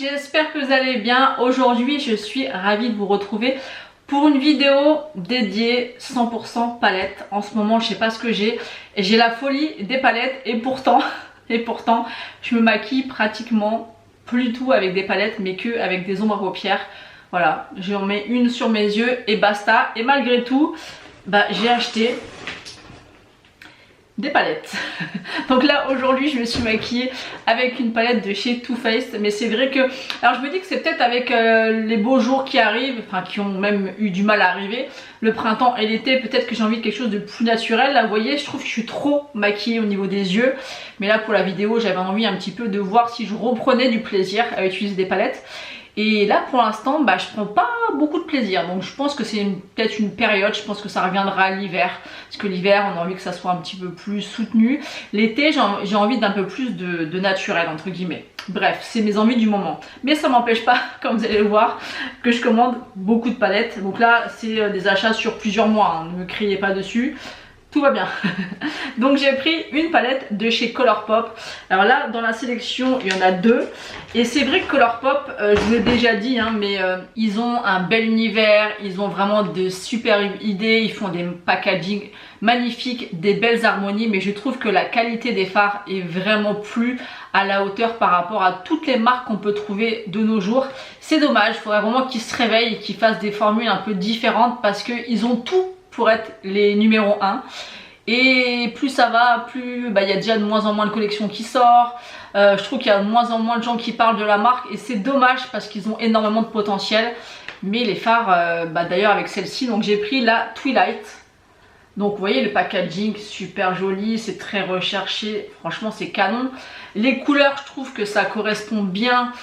j'espère que vous allez bien. Aujourd'hui je suis ravie de vous retrouver pour une vidéo dédiée 100% palettes. En ce moment je sais pas ce que j'ai la folie des palettes et pourtant je me maquille pratiquement plus du tout avec des palettes mais que avec des ombres à paupières. Voilà, j'en mets une sur mes yeux et basta. Et malgré tout j'ai acheté des palettes. Donc là aujourd'hui je me suis maquillée avec une palette de chez Too Faced, mais c'est vrai que, alors je me dis que c'est peut-être avec les beaux jours qui arrivent, enfin qui ont même eu du mal à arriver, le printemps et l'été, peut-être que j'ai envie de quelque chose de plus naturel. Là vous voyez, je trouve que je suis trop maquillée au niveau des yeux, mais là pour la vidéo j'avais envie un petit peu de voir si je reprenais du plaisir à utiliser des palettes. Et là pour l'instant je prends pas beaucoup de plaisir, donc je pense que c'est peut-être une période, je pense que ça reviendra à l'hiver, parce que l'hiver on a envie que ça soit un petit peu plus soutenu, l'été j'ai envie d'un peu plus de naturel entre guillemets. Bref, c'est mes envies du moment, mais ça m'empêche pas, comme vous allez le voir, que je commande beaucoup de palettes. Donc là c'est des achats sur plusieurs mois, ne me criez pas dessus. Tout va bien. Donc j'ai pris une palette de chez Colourpop. Alors là dans la sélection il y en a deux. Et c'est vrai que Colourpop, je vous l'ai déjà dit mais ils ont un bel univers. Ils ont vraiment de super idées. Ils font des packaging magnifiques, des belles harmonies. Mais je trouve que la qualité des fards est vraiment plus à la hauteur par rapport à toutes les marques qu'on peut trouver de nos jours. C'est dommage, il faudrait vraiment qu'ils se réveillent et qu'ils fassent des formules un peu différentes, parce qu'ils ont tout pour être les numéros 1. Et plus ça va, plus il y a déjà de moins en moins de collections qui sortent. Je trouve qu'il y a de moins en moins de gens qui parlent de la marque et c'est dommage parce qu'ils ont énormément de potentiel. Mais les fards, d'ailleurs avec celle-ci, donc j'ai pris la Twilight. Donc vous voyez le packaging super joli, c'est très recherché, franchement c'est canon. Les couleurs, je trouve que ça correspond bien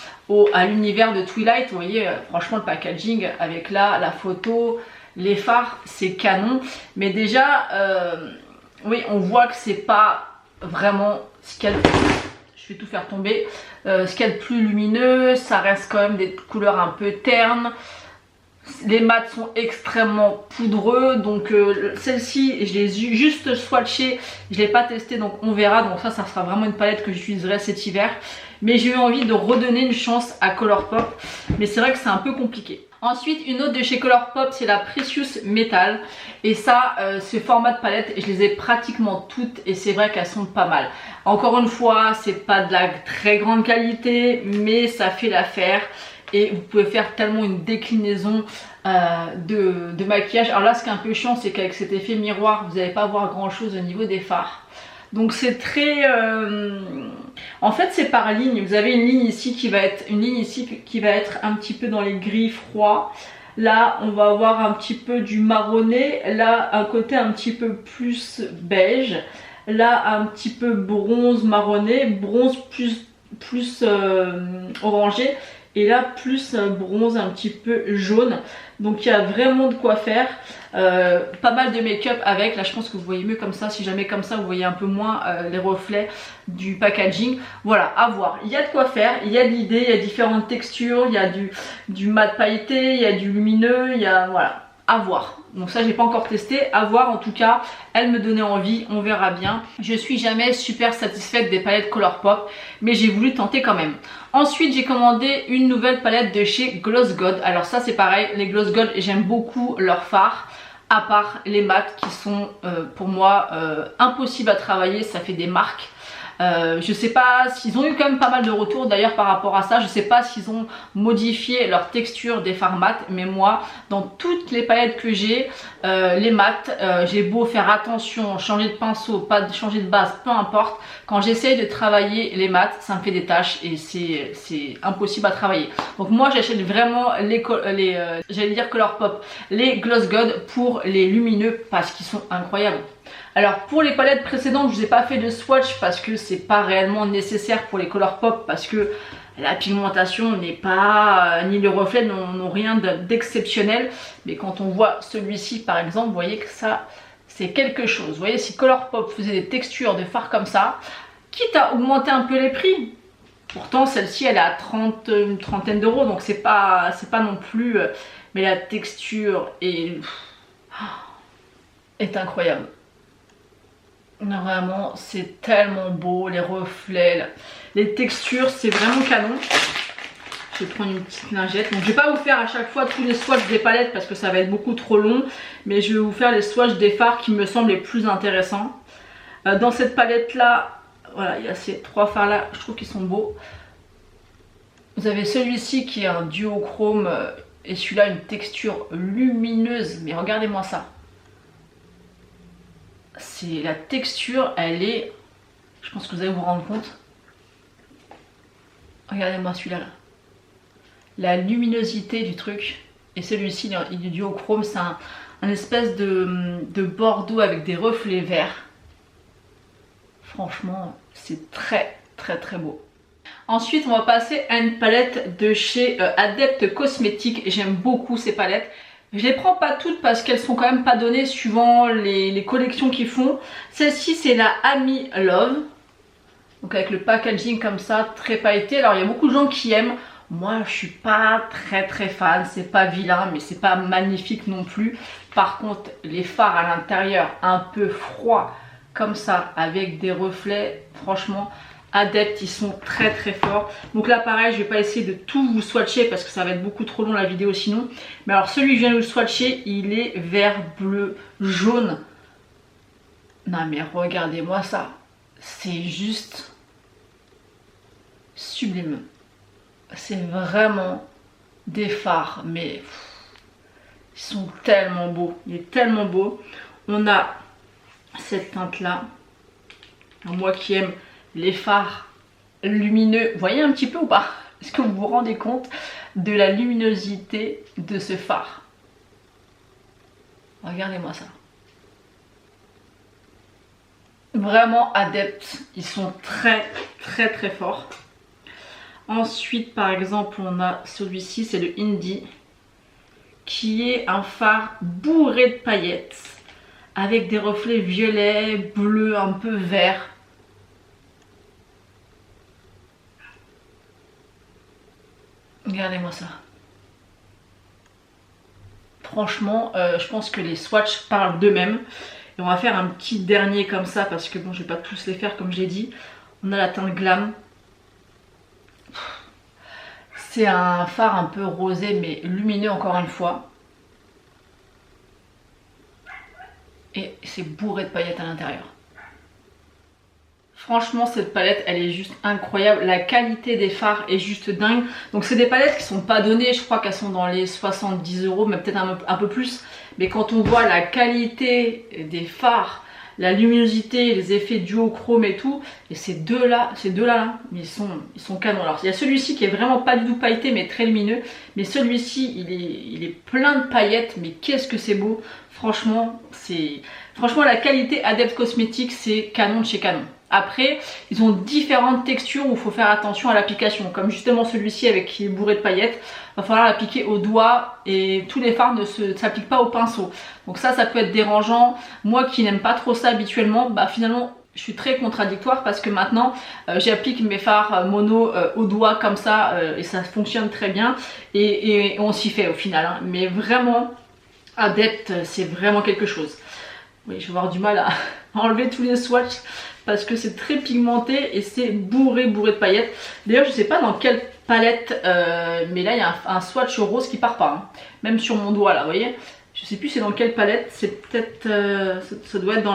à l'univers de Twilight. Vous voyez franchement le packaging avec la photo, les fards, c'est canon. Mais déjà oui, on voit que c'est pas vraiment ce qu'il y a de... Je vais tout faire tomber. Ce qu'il y a de plus lumineux, ça reste quand même des couleurs un peu ternes. Les mats sont extrêmement poudreux, donc celle-ci je l'ai juste swatché, je l'ai pas testé, donc on verra. Donc ça sera vraiment une palette que j'utiliserai cet hiver, mais j'ai eu envie de redonner une chance à Colourpop, mais c'est vrai que c'est un peu compliqué. Ensuite une autre de chez Colourpop, c'est la Precious Metal, et ça ce format de palette je les ai pratiquement toutes et c'est vrai qu'elles sont pas mal. Encore une fois c'est pas de la très grande qualité mais ça fait l'affaire. Et vous pouvez faire tellement une déclinaison de maquillage. Alors là ce qui est un peu chiant c'est qu'avec cet effet miroir vous n'allez pas voir grand chose au niveau des fards. Donc c'est très... En fait c'est par ligne. Vous avez une ligne ici qui va être un petit peu dans les gris froids. Là on va avoir un petit peu du marronné. Là un côté un petit peu plus beige. Là un petit peu bronze marronné. Bronze plus orangé. Et là plus bronze un petit peu jaune. Donc il y a vraiment de quoi faire. Pas mal de make-up avec. Là je pense que vous voyez mieux comme ça. Si jamais comme ça vous voyez un peu moins les reflets du packaging. Voilà, à voir. Il y a de quoi faire. Il y a de l'idée. Il y a différentes textures. Il y a du mat pailleté. Il y a du lumineux. Il y a... Voilà. À voir. Donc ça j'ai pas encore testé, à voir. En tout cas elle me donnait envie, on verra bien. Je suis jamais super satisfaite des palettes Colourpop, mais j'ai voulu tenter quand même. Ensuite j'ai commandé une nouvelle palette de chez Gloss God. Alors ça c'est pareil, les Gloss God j'aime beaucoup leurs fards, à part les mats qui sont pour moi impossibles à travailler, ça fait des marques. Je sais pas s'ils ont eu quand même pas mal de retours d'ailleurs par rapport à ça. Je sais pas s'ils ont modifié leur texture des fards mat, mais moi dans toutes les palettes que j'ai, les mats, j'ai beau faire attention, changer de pinceau, pas changer de base, peu importe, quand j'essaye de travailler les mats ça me fait des taches et c'est impossible à travailler. Donc moi j'achète vraiment j'allais dire Colourpop, les Gloss God pour les lumineux parce qu'ils sont incroyables. Alors pour les palettes précédentes je vous ai pas fait de swatch parce que c'est pas réellement nécessaire pour les Colourpop, parce que la pigmentation n'est pas, ni le reflet n'ont rien d'exceptionnel. Mais quand on voit celui-ci par exemple, vous voyez que ça c'est quelque chose. Vous voyez, si Colourpop faisait des textures de fards comme ça, quitte à augmenter un peu les prix, pourtant celle-ci elle est à une trentaine d'euros, donc c'est pas non plus, mais la texture est incroyable. Vraiment c'est tellement beau, les reflets, les textures, c'est vraiment canon. Je vais prendre une petite lingette. Donc je vais pas vous faire à chaque fois tous les swatchs des palettes parce que ça va être beaucoup trop long. Mais je vais vous faire les swatchs des fards qui me semblent les plus intéressants. Dans cette palette là, voilà, il y a ces 3 fards là, je trouve qu'ils sont beaux. Vous avez celui-ci qui est un duochrome et celui-là une texture lumineuse. Mais regardez-moi ça. C'est la texture, elle est... Je pense que vous allez vous rendre compte. Regardez-moi celui-là. Là. La luminosité du truc. Et celui-ci, il est duochrome. C'est un espèce de bordeaux avec des reflets verts. Franchement, c'est très beau. Ensuite, on va passer à une palette de chez Adept Cosmetics. J'aime beaucoup ces palettes. Je les prends pas toutes parce qu'elles sont quand même pas données suivant les collections qu'ils font. Celle-ci, c'est la Ami Love. Donc avec le packaging comme ça, très pailleté. Alors il y a beaucoup de gens qui aiment. Moi je suis pas très fan. C'est pas vilain mais c'est pas magnifique non plus. Par contre les fards à l'intérieur un peu froids comme ça avec des reflets, franchement Adept, ils sont très forts. Donc là pareil, je vais pas essayer de tout vous swatcher parce que ça va être beaucoup trop long la vidéo sinon. Mais alors celui que je viens de vous swatcher, il est vert, bleu, jaune. Non mais regardez-moi ça. C'est juste sublime. C'est vraiment des fards, mais ils sont tellement beaux. Il est tellement beau. On a cette teinte là. Moi qui aime les fards lumineux, vous voyez un petit peu ou pas? Est-ce que vous vous rendez compte de la luminosité de ce phare? Regardez-moi ça. Vraiment adeptes, ils sont très forts. Ensuite par exemple on a celui-ci, c'est le Indie, qui est un phare bourré de paillettes avec des reflets violets, bleus, un peu verts. Regardez-moi ça. Franchement, je pense que les swatchs parlent d'eux-mêmes. Et on va faire un petit dernier comme ça parce que bon, je vais pas tous les faire comme je l'ai dit. On a la teinte Glam. C'est un fard un peu rosé mais lumineux encore une fois. Et c'est bourré de paillettes à l'intérieur. Franchement cette palette elle est juste incroyable, la qualité des fards est juste dingue. Donc c'est des palettes qui sont pas données, je crois qu'elles sont dans les 70 €, mais peut-être un peu plus. Mais quand on voit la qualité des fards, la luminosité, les effets duochrome et tout, et ces deux là, ils sont canons. Alors il y a celui-ci qui est vraiment pas du tout pailleté mais très lumineux, mais celui-ci il est plein de paillettes, mais qu'est-ce que c'est beau. Franchement la qualité Adept Cosmetics, c'est canon de chez canon. Après, ils ont différentes textures où il faut faire attention à l'application. Comme justement celui-ci avec qui est bourré de paillettes, il va falloir l'appliquer au doigt et tous les fards ne s'appliquent pas au pinceau. Donc ça peut être dérangeant. Moi qui n'aime pas trop ça habituellement, bah finalement je suis très contradictoire parce que maintenant j'applique mes fards mono au doigt comme ça et ça fonctionne très bien et on s'y fait au final. Hein. Mais vraiment, Adept, c'est vraiment quelque chose. Oui, je vais avoir du mal à enlever tous les swatchs parce que c'est très pigmenté et c'est bourré de paillettes. D'ailleurs je sais pas dans quelle palette, mais là il y a un swatch rose qui part pas, hein. Même sur mon doigt là, vous voyez. Je sais plus c'est dans quelle palette, c'est peut-être, ça doit être dans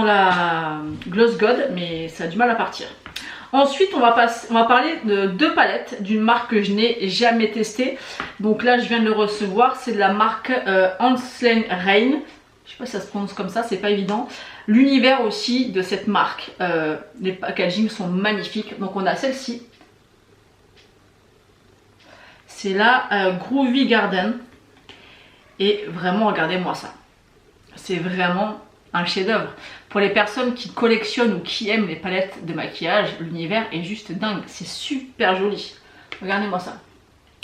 la Gloss God, mais ça a du mal à partir. Ensuite on va parler de deux palettes d'une marque que je n'ai jamais testée. Donc là je viens de le recevoir, c'est de la marque Anslane Rain. Je sais pas si ça se prononce comme ça, c'est pas évident. L'univers aussi de cette marque, les packagings sont magnifiques. Donc on a celle-ci. C'est la Groovy Garden. Et vraiment regardez-moi ça. C'est vraiment un chef-d'œuvre. Pour les personnes qui collectionnent ou qui aiment les palettes de maquillage, l'univers est juste dingue. C'est super joli. Regardez-moi ça.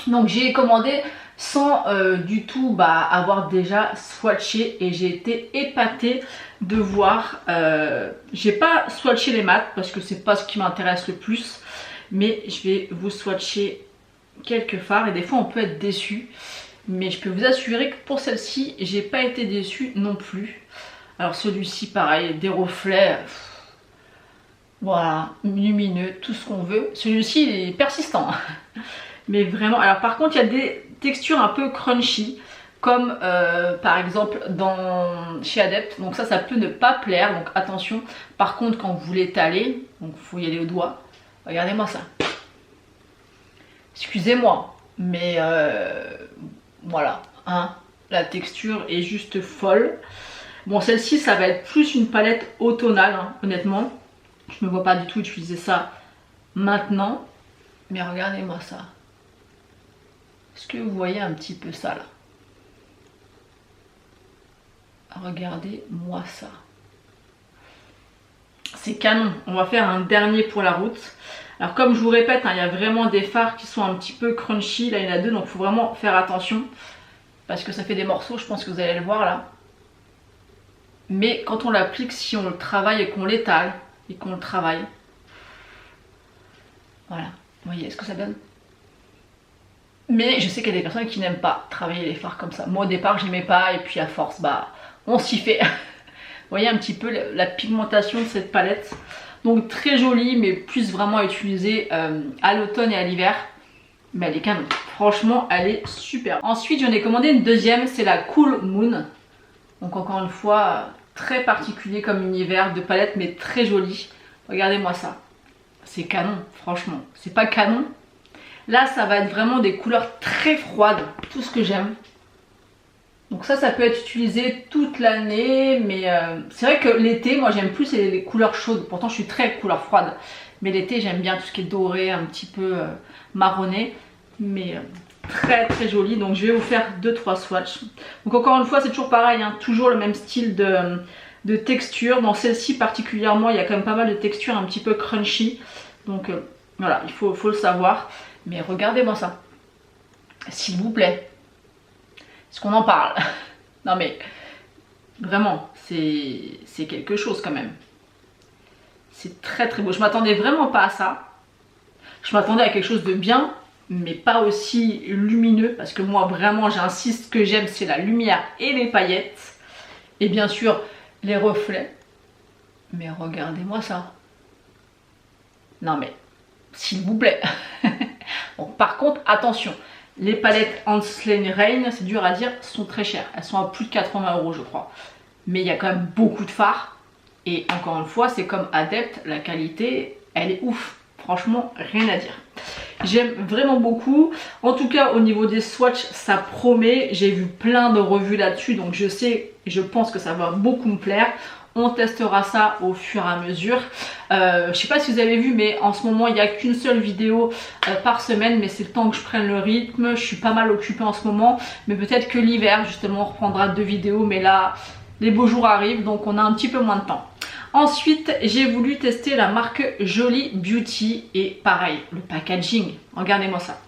Donc j'ai commandé sans du tout avoir déjà swatché et j'ai été épatée de voir. J'ai pas swatché les mattes parce que c'est pas ce qui m'intéresse le plus, mais je vais vous swatcher quelques fards et des fois on peut être déçu, mais je peux vous assurer que pour celle-ci j'ai pas été déçue non plus. Alors celui-ci pareil, des reflets, Voilà, lumineux, tout ce qu'on veut. Celui-ci il est persistant. Mais vraiment, alors par contre il y a des textures un peu crunchy. Comme par exemple chez Adept, donc ça peut ne pas plaire, donc attention. Par contre quand vous l'étalez, donc il faut y aller au doigt, regardez-moi ça. Excusez-moi, mais voilà, hein, la texture est juste folle. Bon, celle-ci ça va être plus une palette automnale, hein, honnêtement. Je ne me vois pas du tout utiliser ça maintenant, mais regardez-moi ça. Est-ce que vous voyez un petit peu ça là? Regardez-moi ça. C'est canon. On va faire un dernier pour la route. Alors comme je vous répète, hein, il y a vraiment des fards qui sont un petit peu crunchy. Là il y en a deux, donc il faut vraiment faire attention. Parce que ça fait des morceaux, je pense que vous allez le voir là. Mais quand on l'applique, si on le travaille et qu'on l'étale, et qu'on le travaille. Voilà. Vous voyez ce que ça donne? Mais je sais qu'il y a des personnes qui n'aiment pas travailler les fards comme ça. Moi au départ j'aimais pas, et puis à force, bah on s'y fait. Vous voyez un petit peu la pigmentation de cette palette. Donc très jolie, mais plus vraiment à utiliser à l'automne et à l'hiver. Mais elle est canon. Franchement, elle est super. Ensuite, j'en ai commandé une deuxième, c'est la Cool Moon. Donc encore une fois, très particulier comme univers de palette, mais très jolie. Regardez-moi ça. C'est canon, franchement. C'est pas canon. Là, ça va être vraiment des couleurs très froides. Tout ce que j'aime. Donc ça peut être utilisé toute l'année, mais c'est vrai que l'été, moi j'aime plus les couleurs chaudes. Pourtant je suis très couleur froide, mais l'été j'aime bien tout ce qui est doré, un petit peu marronné, mais très très joli. Donc je vais vous faire 2-3 swatchs. Donc encore une fois c'est toujours pareil, hein, toujours le même style de texture. Dans celle-ci particulièrement, il y a quand même pas mal de textures un petit peu crunchy. Donc voilà, il faut le savoir. Mais regardez-moi ça, s'il vous plaît. Est-ce qu'on en parle? Non mais vraiment, c'est quelque chose quand même. C'est très très beau. Je m'attendais vraiment pas à ça. Je m'attendais à quelque chose de bien, mais pas aussi lumineux. Parce que moi vraiment j'insiste, ce que j'aime c'est la lumière et les paillettes. Et bien sûr les reflets. Mais regardez-moi ça. Non mais, s'il vous plaît. Bon, par contre, attention. Les palettes Anslane Rain, c'est dur à dire, sont très chères. Elles sont à plus de 80 € je crois. Mais il y a quand même beaucoup de fards. Et encore une fois, c'est comme Adept, la qualité, elle est ouf. Franchement, rien à dire. J'aime vraiment beaucoup. En tout cas, au niveau des swatchs, ça promet. J'ai vu plein de revues là-dessus, donc je sais, je pense que ça va beaucoup me plaire. On testera ça au fur et à mesure. Je sais pas si vous avez vu, mais en ce moment il n'y a qu'une seule vidéo par semaine, mais c'est le temps que je prenne le rythme. Je suis pas mal occupée en ce moment, mais peut-être que l'hiver justement on reprendra 2 vidéos, mais là les beaux jours arrivent, donc on a un petit peu moins de temps. Ensuite j'ai voulu tester la marque Jolie Beauty, et pareil, le packaging, regardez-moi ça.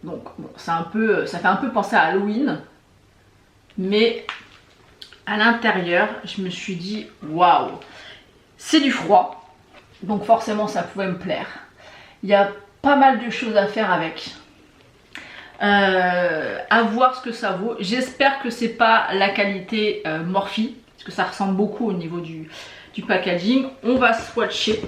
Donc bon, ça fait un peu penser à Halloween, mais à l'intérieur, je me suis dit waouh, c'est du froid, donc forcément ça pouvait me plaire. Il y a pas mal de choses à faire avec. À voir ce que ça vaut. J'espère que c'est pas la qualité Morphe, parce que ça ressemble beaucoup au niveau du packaging. On va swatcher.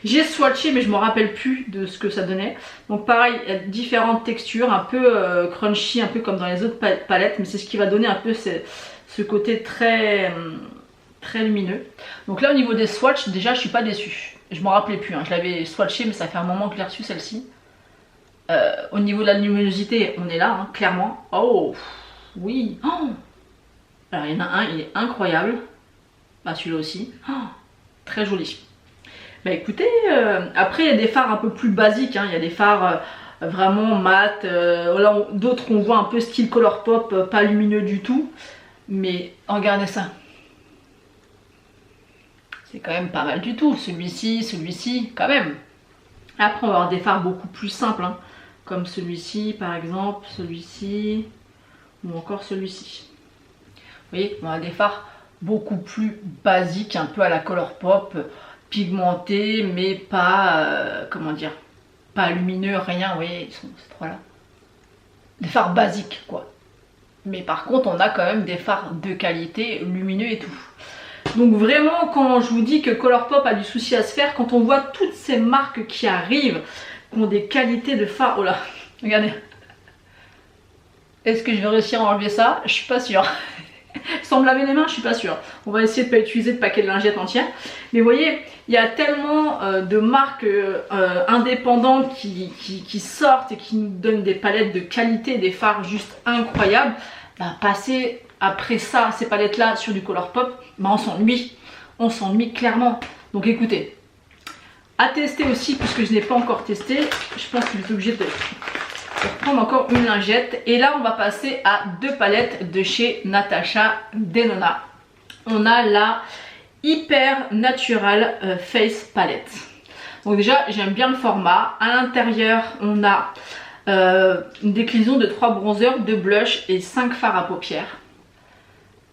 J'ai swatché, mais je me rappelle plus de ce que ça donnait. Donc pareil, il y a différentes textures, un peu crunchy, un peu comme dans les autres palettes, mais c'est ce qui va donner un peu ce côté très lumineux. Donc là au niveau des swatchs, déjà je suis pas déçue. Je m'en rappelais plus, hein. Je l'avais swatché, mais ça fait un moment que je l'ai reçu celle-ci. Au niveau de la luminosité, on est là, hein, clairement. Oh oui, oh. Alors il y en a un, il est incroyable. Bah celui-là aussi, oh, très joli. Bah écoutez, après il y a des fards un peu plus basiques, hein. Il y a des fards vraiment mat, d'autres on voit un peu style Colourpop, pas lumineux du tout. Mais regardez ça. C'est quand même pas mal du tout. Celui-ci, quand même. Après, on va avoir des fards beaucoup plus simples, hein, comme celui-ci, par exemple, celui-ci, ou encore celui-ci. Vous voyez, on a des fards beaucoup plus basiques, un peu à la Colourpop, pigmentés, mais pas, comment dire, pas lumineux, rien. Vous voyez, ils sont ces trois-là. Des fards basiques, quoi. Mais par contre, on a quand même des fards de qualité, lumineux et tout. Donc vraiment, quand je vous dis que Colourpop a du souci à se faire, quand on voit toutes ces marques qui arrivent, qui ont des qualités de fard, oh là, regardez. Est-ce que je vais réussir à enlever ça? Je suis pas sûre. Sans me laver les mains, je suis pas sûre. On va essayer de pas utiliser de paquet de lingettes entière. Mais vous voyez, il y a tellement de marques indépendantes qui sortent et qui nous donnent des palettes de qualité, des fards juste incroyables. Bah, passer après ça, ces palettes là sur du Colourpop, bah, on s'ennuie clairement. Donc écoutez, à tester aussi, puisque je n'ai pas encore testé, je pense que je suis obligée de prendre encore une lingette. Et là on va passer à deux palettes de chez Natasha Denona. On a la Hyper Natural Face Palette. Donc déjà j'aime bien le format. À l'intérieur on a une déclinaison de 3 bronzers, 2 blushs et 5 fards à paupières.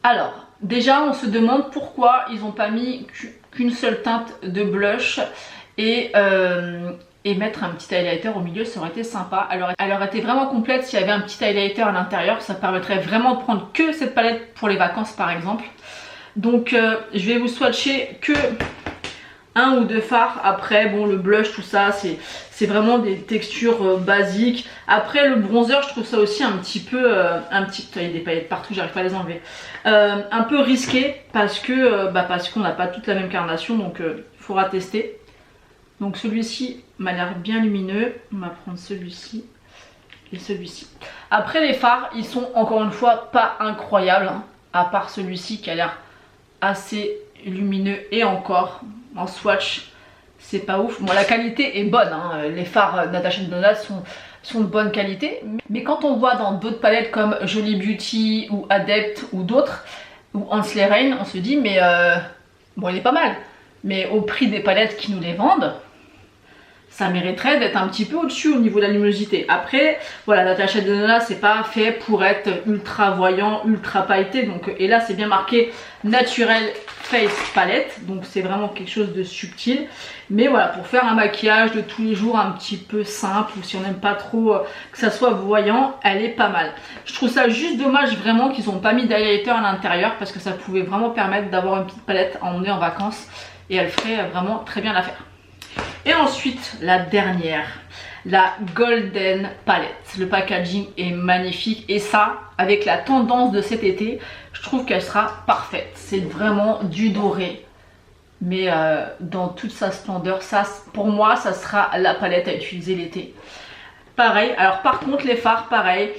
Alors déjà on se demande pourquoi ils n'ont pas mis qu'une seule teinte de blush et mettre un petit highlighter au milieu, ça aurait été sympa. Elle aurait été vraiment complète s'il y avait un petit highlighter à l'intérieur. Ça permettrait vraiment de prendre que cette palette pour les vacances par exemple. Donc je vais vous swatcher que un ou deux fards. Après bon, le blush, tout ça, c'est vraiment des textures basiques. Après le bronzer, je trouve ça aussi un petit peu il y a des paillettes partout, j'arrive pas à les enlever, un peu risqué parce qu'on n'a pas toute la même carnation, donc il faudra tester. Donc celui-ci m'a l'air bien lumineux. On va prendre celui-ci et celui-ci. Après les fards, ils sont encore une fois pas incroyables, hein, à part celui-ci qui a l'air assez lumineux et encore en swatch c'est pas ouf. Bon, la qualité est bonne, hein. Les fards Natasha Denona sont de bonne qualité, mais quand on voit dans d'autres palettes comme Jolie Beauty ou Adept ou d'autres, ou Hansley Rain, on se dit mais bon, il est pas mal, mais au prix des palettes qui nous les vendent, ça mériterait d'être un petit peu au-dessus au niveau de la luminosité. Après, voilà, Natasha Denona, c'est pas fait pour être ultra voyant, ultra pailleté. Donc, et là, c'est bien marqué Natural Face Palette. Donc, c'est vraiment quelque chose de subtil. Mais voilà, pour faire un maquillage de tous les jours un petit peu simple, ou si on n'aime pas trop que ça soit voyant, elle est pas mal. Je trouve ça juste dommage vraiment qu'ils n'ont pas mis d'highlighter à l'intérieur, parce que ça pouvait vraiment permettre d'avoir une petite palette à emmener en vacances. Et elle ferait vraiment très bien l'affaire. Et ensuite, la dernière, la Golden Palette. Le packaging est magnifique et ça, avec la tendance de cet été, je trouve qu'elle sera parfaite. C'est vraiment du doré, mais dans toute sa splendeur. Ça, pour moi, ça sera la palette à utiliser l'été. Pareil, alors par contre, les fards, pareil.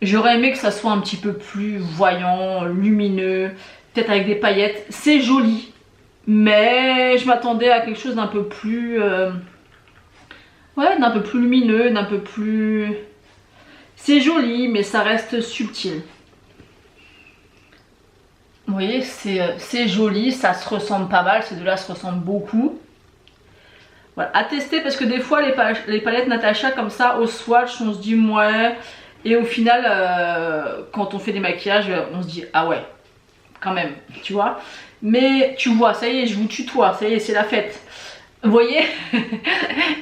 J'aurais aimé que ça soit un petit peu plus voyant, lumineux, peut-être avec des paillettes. C'est joli. Mais je m'attendais à quelque chose d'un peu plus d'un peu plus lumineux, d'un peu plus... C'est joli mais ça reste subtil. Vous voyez, c'est joli, ça se ressemble pas mal, ces deux-là se ressemblent beaucoup. Voilà, à tester parce que des fois les palettes Natasha comme ça au swatch on se dit ouais, et au final quand on fait des maquillages on se dit ah ouais, quand même, tu vois. Mais tu vois, ça y est, je vous tutoie, ça y est, c'est la fête. Vous voyez.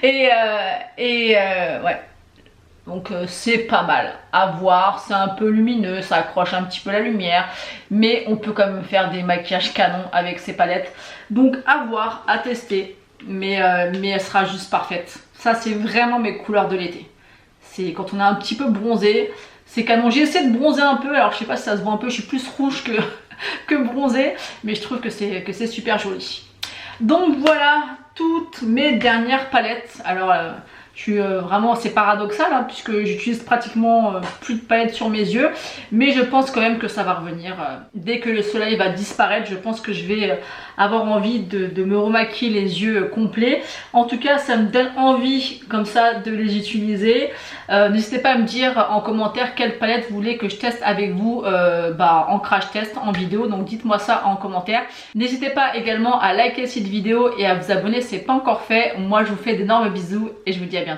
Ouais. Donc c'est pas mal à voir, c'est un peu lumineux, ça accroche un petit peu la lumière. Mais on peut quand même faire des maquillages canons avec ces palettes. Donc à voir, à tester. Mais elle sera juste parfaite. Ça c'est vraiment mes couleurs de l'été. C'est quand on est un petit peu bronzé, c'est canon. J'ai essayé de bronzer un peu, alors je sais pas si ça se voit un peu, je suis plus rouge que bronzé, mais je trouve que c'est super joli. Donc voilà toutes mes dernières palettes. Alors je suis vraiment, c'est paradoxal hein, puisque j'utilise pratiquement plus de palettes sur mes yeux, mais je pense quand même que ça va revenir dès que le soleil va disparaître. Je pense que je vais avoir envie de me remaquiller les yeux complets. En tout cas ça me donne envie comme ça de les utiliser. N'hésitez pas à me dire en commentaire quelle palette vous voulez que je teste avec vous en crash test, en vidéo. Donc dites-moi ça en commentaire. N'hésitez pas également à liker cette vidéo et à vous abonner si ce n'est pas encore fait. Moi je vous fais d'énormes bisous et je vous dis à bientôt.